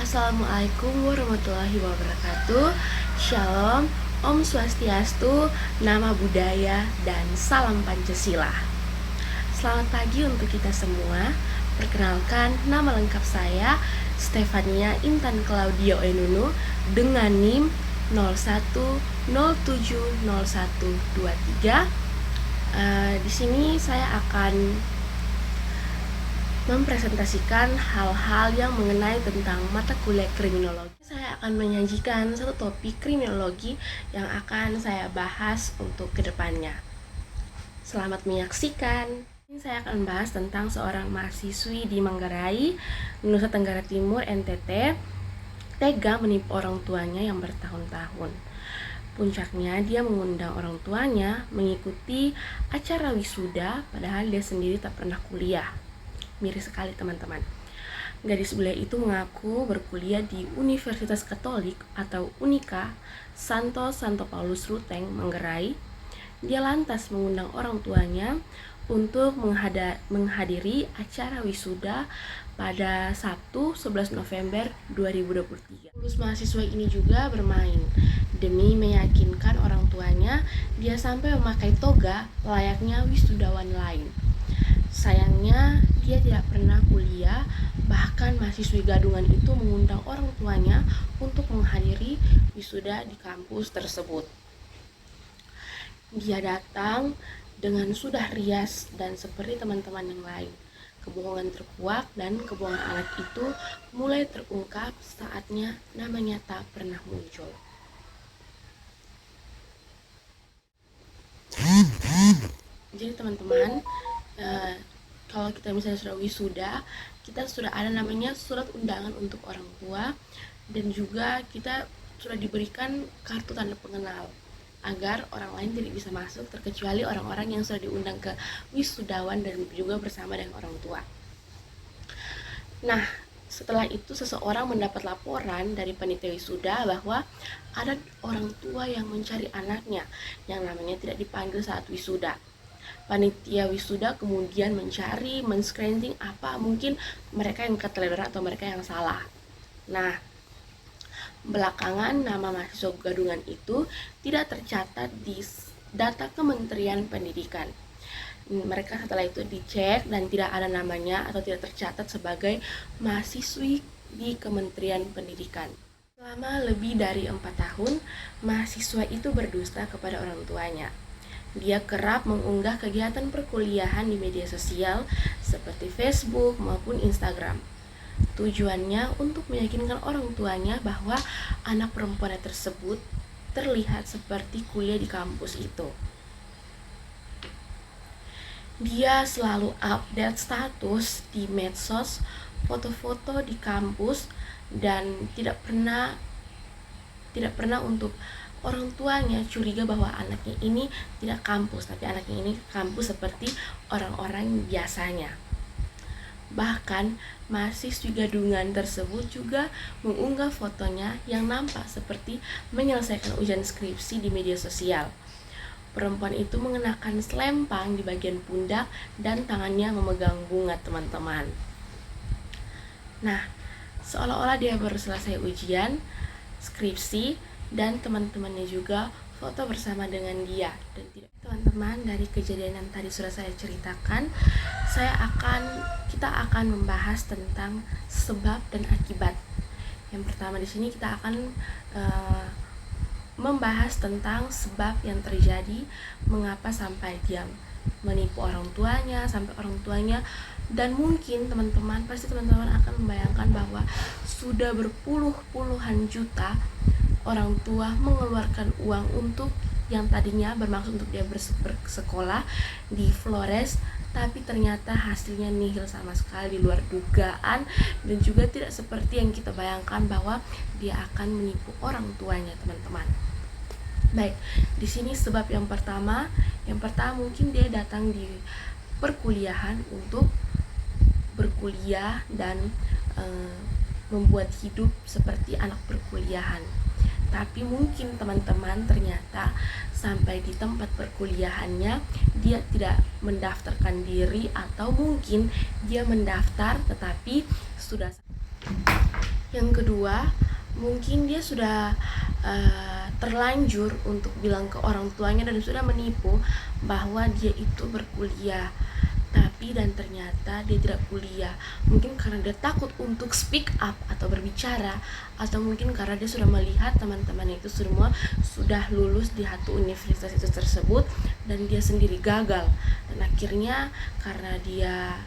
Assalamualaikum warahmatullahi wabarakatuh. Shalom, Om Swastiastu, Nama Budaya, dan Salam Pancasila. Selamat pagi untuk kita semua. Perkenalkan, nama lengkap saya Stefania Intan Claudio Enunu dengan NIM 01070123. Di sini saya akan mempresentasikan hal-hal yang mengenai tentang mata kuliah kriminologi. Saya akan menyajikan satu topik kriminologi yang akan saya bahas untuk kedepannya. Selamat menyaksikan. Ini saya akan bahas tentang seorang mahasiswi di Manggarai, Nusa Tenggara Timur, NTT, tega menipu orang tuanya yang bertahun-tahun. Puncaknya dia mengundang orang tuanya mengikuti acara wisuda padahal dia sendiri tak pernah kuliah. Miris sekali teman-teman. Gadis belia itu mengaku berkuliah di Universitas Katolik atau Unika Santo Paulus Ruteng, Manggarai. Dia lantas mengundang orang tuanya untuk menghadiri acara wisuda pada Sabtu 11 November 2023. Lulus mahasiswa ini juga bermain demi meyakinkan orang tuanya. Dia sampai memakai toga layaknya wisudawan lain. Sayangnya dia tidak pernah kuliah, bahkan mahasiswi gadungan itu mengundang orang tuanya untuk menghadiri wisuda di kampus tersebut. Dia datang dengan sudah rias dan seperti teman-teman yang lain. Kebohongan terkuak dan kebohongan anak itu mulai terungkap saatnya namanya tak pernah muncul. Jadi teman-teman, kalau kita misalnya sudah wisuda, kita sudah ada namanya surat undangan untuk orang tua, dan juga kita sudah diberikan kartu tanda pengenal agar orang lain tidak bisa masuk terkecuali orang-orang yang sudah diundang ke wisudawan dan juga bersama dengan orang tua. Nah, setelah itu seseorang mendapat laporan dari panitia wisuda bahwa ada orang tua yang mencari anaknya yang namanya tidak dipanggil saat wisuda. Panitia wisuda kemudian mencari, men-screening apa mungkin mereka yang keteledoran atau mereka yang salah. Nah, belakangan nama mahasiswa gadungan itu tidak tercatat di data Kementerian Pendidikan. Mereka setelah itu dicek dan tidak ada namanya atau tidak tercatat sebagai mahasiswi di Kementerian Pendidikan. Selama lebih dari 4 tahun, mahasiswa itu berdusta kepada orang tuanya. Dia kerap mengunggah kegiatan perkuliahan di media sosial seperti Facebook maupun Instagram. Tujuannya untuk meyakinkan orang tuanya bahwa anak perempuannya tersebut terlihat seperti kuliah di kampus itu. Dia selalu update status di medsos, foto-foto di kampus, dan tidak pernah untuk orang tuanya curiga bahwa anaknya ini tidak kampus, tapi anaknya ini kampus seperti orang-orang biasanya. Bahkan mahasiswi gadungan tersebut juga mengunggah fotonya yang nampak seperti menyelesaikan ujian skripsi di media sosial. Perempuan itu mengenakan selempang di bagian pundak dan tangannya memegang bunga, teman-teman. Nah, seolah-olah dia baru selesai ujian skripsi dan teman-temannya juga foto bersama dengan dia. Dan tidak, teman-teman, dari kejadian yang tadi sudah saya ceritakan, kita akan membahas tentang sebab dan akibat. Yang pertama di sini kita akan membahas tentang sebab yang terjadi, mengapa sampai dia menipu orang tuanya, sampai orang tuanya, dan mungkin teman-teman akan membayangkan bahwa sudah berpuluh-puluhan juta orang tua mengeluarkan uang untuk yang tadinya bermaksud untuk dia bersekolah di Flores, tapi ternyata hasilnya nihil sama sekali, di luar dugaan, dan juga tidak seperti yang kita bayangkan bahwa dia akan menipu orang tuanya, teman-teman. Baik, di sini sebab yang pertama mungkin dia datang di perkuliahan untuk berkuliah dan membuat hidup seperti anak perkuliahan. Tapi mungkin teman-teman ternyata sampai di tempat perkuliahannya dia tidak mendaftarkan diri, atau mungkin dia mendaftar tetapi sudah. Yang kedua, mungkin dia sudah terlanjur untuk bilang ke orang tuanya dan sudah menipu bahwa dia itu berkuliah, tapi dan ternyata dia tidak kuliah. Mungkin karena dia takut untuk speak up atau berbicara, atau mungkin karena dia sudah melihat teman-temannya itu semua sudah lulus di satu universitas itu tersebut dan dia sendiri gagal. Dan akhirnya karena dia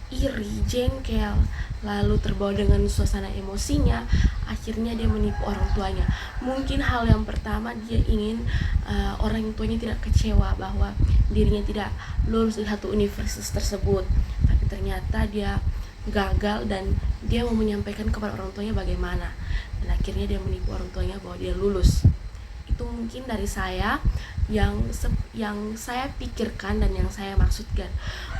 iri, jengkel, lalu terbawa dengan suasana emosinya, akhirnya dia menipu orang tuanya. Mungkin hal yang pertama dia ingin orang tuanya tidak kecewa bahwa dirinya tidak lulus di satu universitas tersebut, tapi ternyata dia gagal dan dia mau menyampaikan kepada orang tuanya bagaimana, dan akhirnya dia menipu orang tuanya bahwa dia lulus. Itu mungkin dari saya yang saya pikirkan dan yang saya maksudkan.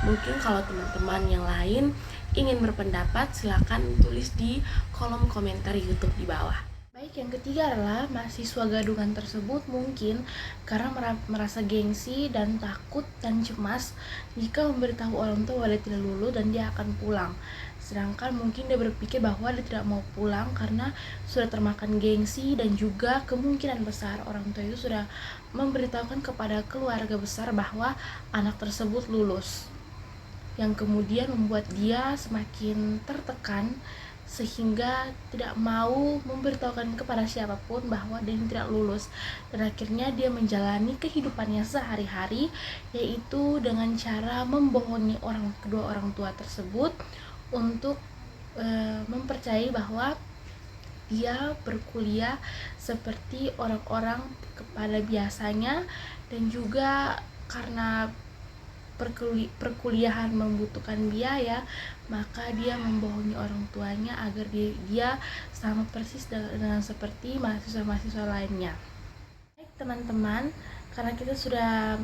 Mungkin kalau teman-teman yang lain ingin berpendapat, silakan tulis di kolom komentar YouTube di bawah. Baik, yang ketiga adalah mahasiswa gadungan tersebut mungkin karena merasa gengsi dan takut dan cemas jika memberitahu orang tua bahwa dia tidak lulus dan dia akan pulang. Sedangkan mungkin dia berpikir bahwa dia tidak mau pulang karena sudah termakan gengsi, dan juga kemungkinan besar orang tua itu sudah memberitahukan kepada keluarga besar bahwa anak tersebut lulus, yang kemudian membuat dia semakin tertekan sehingga tidak mau memberitahukan kepada siapapun bahwa dia tidak lulus, dan akhirnya dia menjalani kehidupannya sehari-hari, yaitu dengan cara membohongi kedua orang tua tersebut untuk mempercayai bahwa dia berkuliah seperti orang-orang pada biasanya, dan juga karena perkuliahan membutuhkan biaya, maka dia membohongi orang tuanya agar dia sama persis dengan seperti mahasiswa-mahasiswa lainnya. Baik teman-teman, karena kita sudah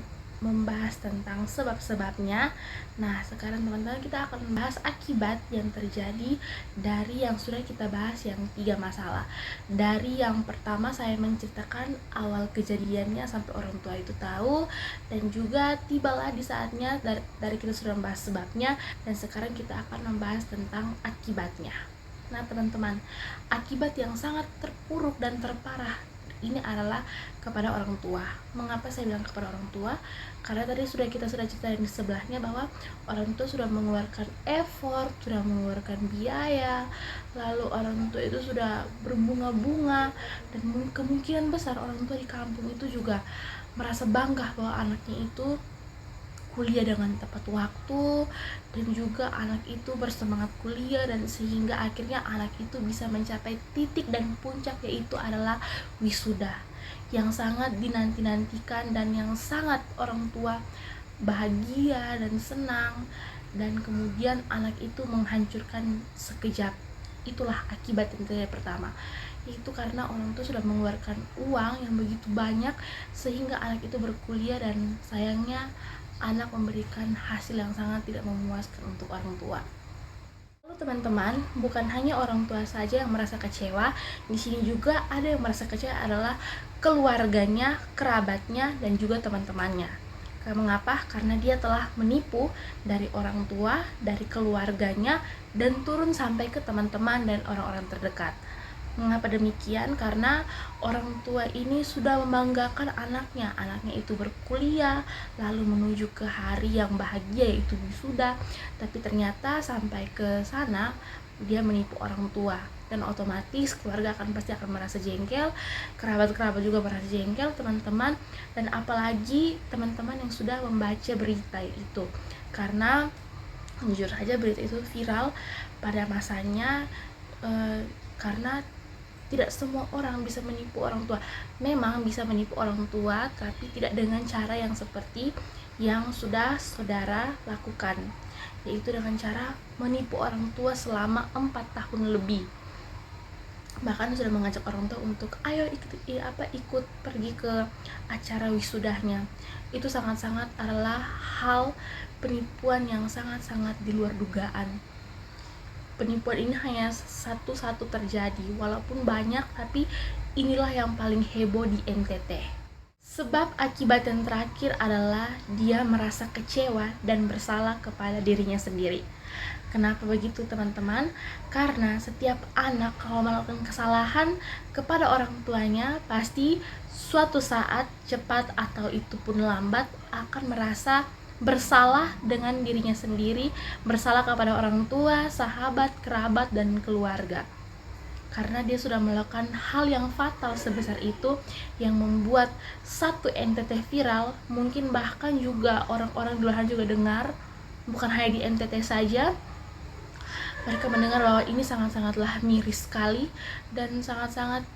membahas tentang sebab-sebabnya, nah sekarang teman-teman kita akan membahas akibat yang terjadi dari yang sudah kita bahas, yang 3 masalah. Dari yang pertama saya menceritakan awal kejadiannya sampai orang tua itu tahu, dan juga tibalah di saatnya dari kita sudah membahas sebabnya, dan sekarang kita akan membahas tentang akibatnya. Nah teman-teman, akibat yang sangat terpuruk dan terparah ini adalah kepada orang tua. Mengapa saya bilang kepada orang tua? Karena tadi kita sudah ceritain di sebelahnya bahwa orang tua sudah mengeluarkan effort, sudah mengeluarkan biaya, lalu orang tua itu sudah berbunga-bunga, dan kemungkinan besar orang tua di kampung itu juga merasa bangga bahwa anaknya itu kuliah dengan tepat waktu, dan juga anak itu bersemangat kuliah, dan sehingga akhirnya anak itu bisa mencapai titik dan puncak, yaitu adalah wisuda yang sangat dinanti-nantikan dan yang sangat orang tua bahagia dan senang, dan kemudian anak itu menghancurkan sekejap. Itulah akibat yang terjadi pertama, yaitu karena orang tua sudah mengeluarkan uang yang begitu banyak sehingga anak itu berkuliah, dan sayangnya anak memberikan hasil yang sangat tidak memuaskan untuk orang tua. Lalu teman-teman, bukan hanya orang tua saja yang merasa kecewa, di sini juga ada yang merasa kecewa adalah keluarganya, kerabatnya, dan juga teman-temannya. Mengapa? Karena dia telah menipu dari orang tua, dari keluarganya, dan turun sampai ke teman-teman dan orang-orang terdekat. Mengapa demikian? Karena orang tua ini sudah membanggakan anaknya itu berkuliah, lalu menuju ke hari yang bahagia yaitu wisuda, tapi ternyata sampai ke sana dia menipu orang tua, dan otomatis keluarga pasti akan merasa jengkel, kerabat-kerabat juga merasa jengkel, teman-teman, dan apalagi teman-teman yang sudah membaca berita itu, karena jujur saja berita itu viral pada masanya, karena tidak semua orang bisa menipu orang tua. Memang bisa menipu orang tua, tapi tidak dengan cara yang seperti yang sudah saudara lakukan, yaitu dengan cara menipu orang tua selama 4 tahun lebih. Bahkan sudah mengajak orang tua untuk ayo ikut pergi ke acara wisudanya. Itu sangat-sangat adalah hal penipuan yang sangat-sangat di luar dugaan. Penipuan ini hanya satu-satu terjadi, walaupun banyak, tapi inilah yang paling heboh di NTT. Sebab akibat yang terakhir adalah dia merasa kecewa dan bersalah kepada dirinya sendiri. Kenapa begitu teman-teman? Karena setiap anak kalau melakukan kesalahan kepada orang tuanya, pasti suatu saat cepat atau itu pun lambat akan merasa bersalah dengan dirinya sendiri, bersalah kepada orang tua, sahabat, kerabat, dan keluarga. Karena dia sudah melakukan hal yang fatal sebesar itu, yang membuat satu NTT viral, mungkin bahkan juga orang-orang di luar juga dengar, bukan hanya di NTT saja. Mereka mendengar bahwa ini sangat-sangatlah miris sekali dan sangat-sangat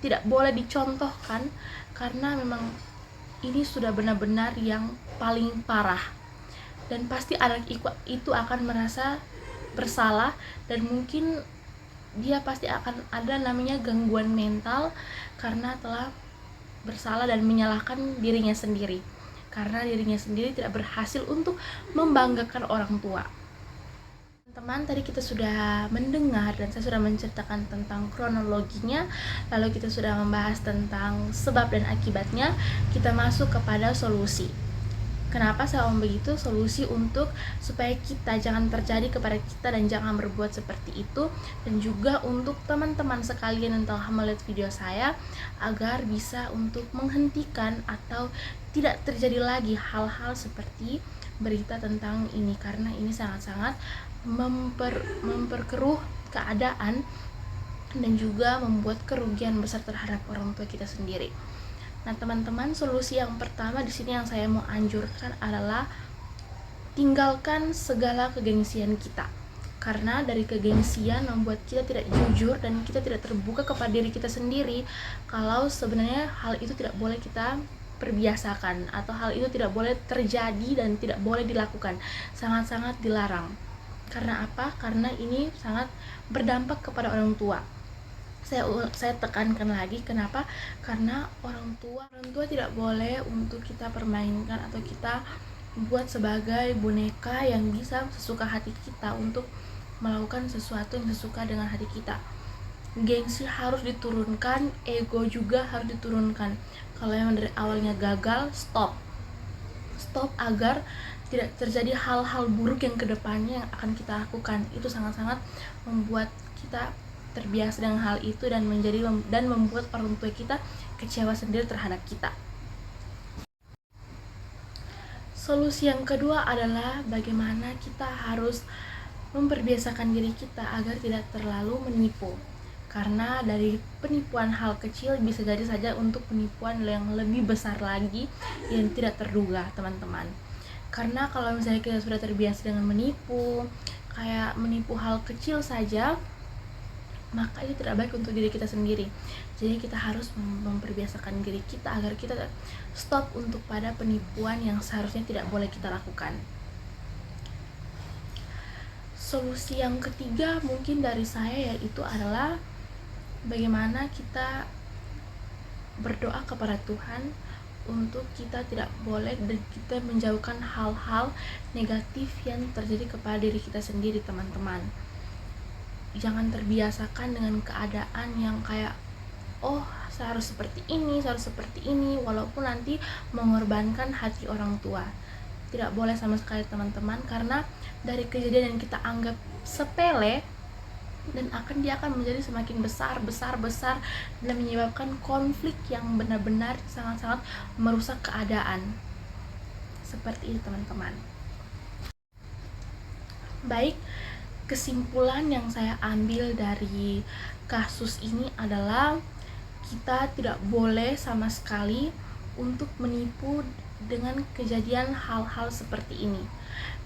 tidak boleh dicontohkan, karena memang ini sudah benar-benar yang paling parah. Dan pasti anak itu akan merasa bersalah, dan mungkin dia pasti akan ada namanya gangguan mental karena telah bersalah dan menyalahkan dirinya sendiri, karena dirinya sendiri tidak berhasil untuk membanggakan orang tua. Teman-teman, tadi kita sudah mendengar dan saya sudah menceritakan tentang kronologinya, lalu kita sudah membahas tentang sebab dan akibatnya. Kita masuk kepada solusi. Kenapa saya ngomong begitu? Solusi untuk supaya kita jangan terjadi kepada kita dan jangan berbuat seperti itu, dan juga untuk teman-teman sekalian yang telah melihat video saya agar bisa untuk menghentikan atau tidak terjadi lagi hal-hal seperti berita tentang ini, karena ini sangat-sangat memperkeruh keadaan dan juga membuat kerugian besar terhadap orang tua kita sendiri. Nah teman-teman, solusi yang pertama di sini yang saya mau anjurkan adalah tinggalkan segala kegengsian kita, karena dari kegengsian membuat kita tidak jujur dan kita tidak terbuka kepada diri kita sendiri kalau sebenarnya hal itu tidak boleh kita perbiasakan atau hal itu tidak boleh terjadi dan tidak boleh dilakukan, sangat-sangat dilarang. Karena apa? Karena ini sangat berdampak kepada orang tua. Saya tekankan lagi, kenapa? Karena orang tua tidak boleh untuk kita permainkan atau kita buat sebagai boneka yang bisa sesuka hati kita untuk melakukan sesuatu yang sesuka dengan hati kita. Gengsi harus diturunkan, ego juga harus diturunkan. Kalau yang dari awalnya gagal, stop agar tidak terjadi hal-hal buruk yang kedepannya yang akan kita lakukan. Itu sangat-sangat membuat kita terbiasa dengan hal itu dan membuat orang tua kita kecewa sendiri terhadap kita. Solusi yang kedua adalah bagaimana kita harus memperbiasakan diri kita agar tidak terlalu menipu. Karena dari penipuan hal kecil bisa jadi saja untuk penipuan yang lebih besar lagi yang tidak terduga, teman-teman. Karena kalau misalnya kita sudah terbiasa dengan menipu, kayak menipu hal kecil saja, maka itu tidak baik untuk diri kita sendiri. Jadi kita harus memperbiasakan diri kita agar kita stop untuk pada penipuan yang seharusnya tidak boleh kita lakukan. Solusi yang ketiga mungkin dari saya yaitu adalah bagaimana kita berdoa kepada Tuhan untuk kita tidak boleh dan kita menjauhkan hal-hal negatif yang terjadi kepada diri kita sendiri, teman-teman. Jangan terbiasakan dengan keadaan yang kayak saya harus seperti ini walaupun nanti mengorbankan hati orang tua. Tidak boleh sama sekali, teman-teman, karena dari kejadian yang kita anggap sepele dan dia akan menjadi semakin besar dan menyebabkan konflik yang benar-benar sangat-sangat merusak keadaan. Seperti itu, teman-teman. Baik, kesimpulan yang saya ambil dari kasus ini adalah kita tidak boleh sama sekali untuk menipu dengan kejadian hal-hal seperti ini.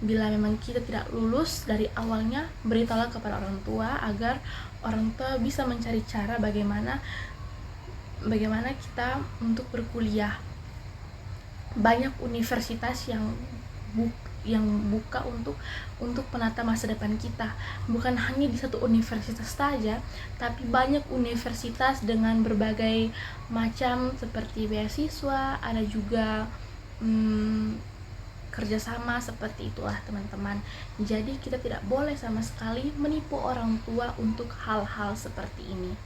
Bila memang kita tidak lulus dari awalnya, beritahulah kepada orang tua agar orang tua bisa mencari cara bagaimana kita untuk berkuliah. Banyak universitas yang buka untuk menata masa depan kita. Bukan hanya di satu universitas saja, tapi banyak universitas dengan berbagai macam seperti beasiswa, ada juga kerjasama seperti itulah, teman-teman. Jadi kita tidak boleh sama sekali menipu orang tua untuk hal-hal seperti ini.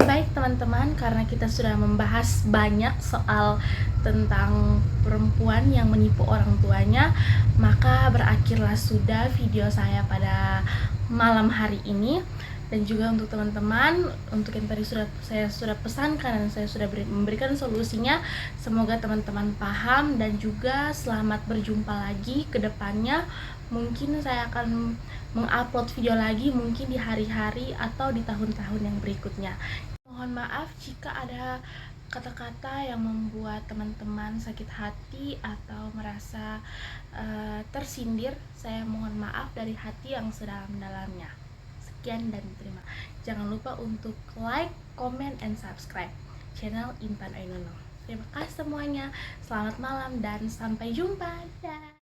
Baik, teman-teman, karena kita sudah membahas banyak soal tentang perempuan yang menipu orang tuanya, maka berakhirlah sudah video saya pada malam hari ini. Dan juga untuk teman-teman, untuk yang tadi saya sudah pesankan dan saya sudah memberikan solusinya, semoga teman-teman paham dan juga selamat berjumpa lagi ke depannya. Mungkin saya akan mengupload video lagi mungkin di hari-hari atau di tahun-tahun yang berikutnya. Mohon maaf jika ada kata-kata yang membuat teman-teman sakit hati atau merasa tersindir. Saya mohon maaf dari hati yang sedalam-dalamnya. Sekian dan terima. Jangan lupa untuk like, comment, and subscribe channel Intan Ainunung. Terima kasih semuanya. Selamat malam dan sampai jumpa. Dah.